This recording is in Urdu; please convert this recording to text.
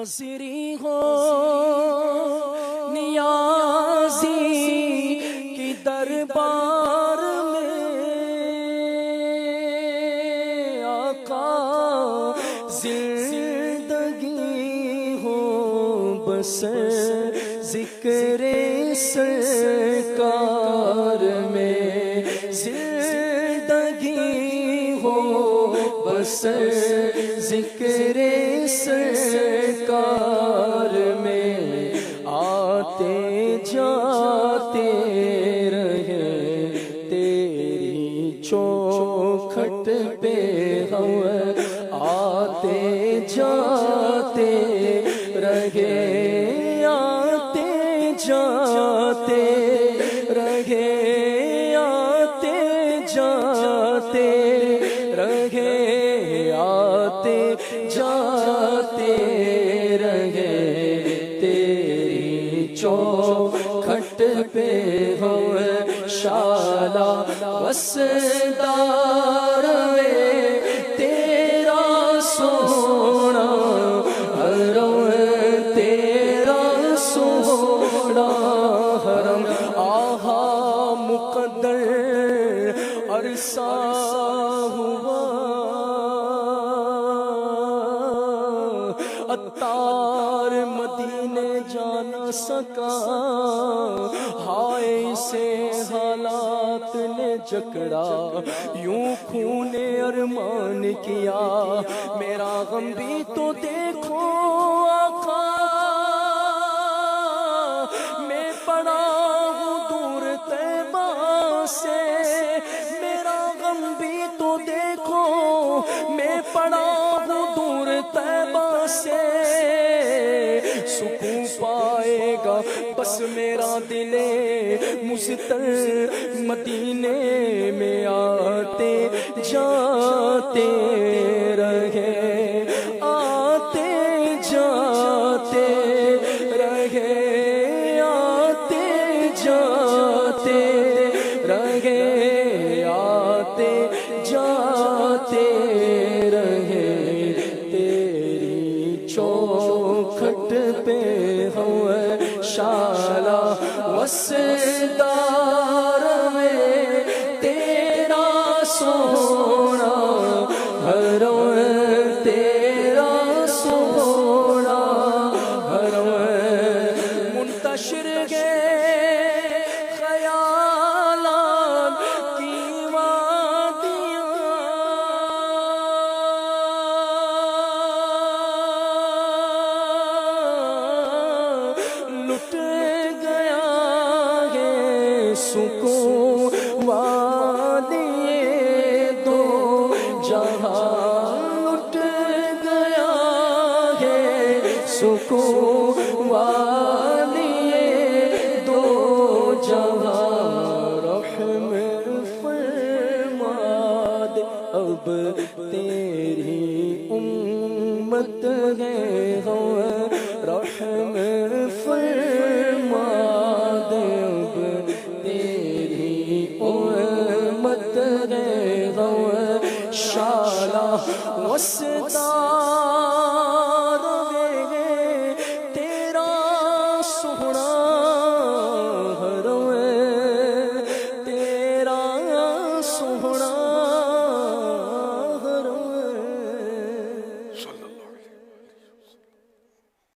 حاضری ہو نیازی کی دربار میں آقا زندگی ہو بس ذکر سرکار میں زندگی ہو بس ذکر سرکار میں آتے جاتے رہے تیری چوکھٹ پہ ہم آتے جاتے رہے آتے جاتے رہے آتے جاتے رہے آتے جاتے رہے تیری چوکھٹ پہ ہو شالا وسدار تیرا سونا حرم تیرا سونا حرم آہا مقدر عرصہ ہوا عطار مدینے جا نہ سکا ہائے اسے حالات نے جکڑا یوں خون ارمان کیا میرا غم بھی تو دیکھو آقا میں پڑا ہوں دور طیبہ سے میرا غم بھی تو دیکھو میں پڑا ہوں دور طیبہ سے سکون پائے گا بس میرا دل مستر مدینے میں آتے جاتے رہے آتے جاتے رہے آتے جاتے رہے آتے جاتے رہے تیری چوکھٹ پہ ہو شالا وسدار تیرا سونا حرم تیرا سونا حرم منتشر گئے خیالات کی وادیاں لٹ گیا ہے سکون والے دو جہاں لٹ گیا ہے سکون والے دو جہاں رحم فرما دے اب تیری امت ہے رحم فرما دے اب تیری امت ہے شالا وسدار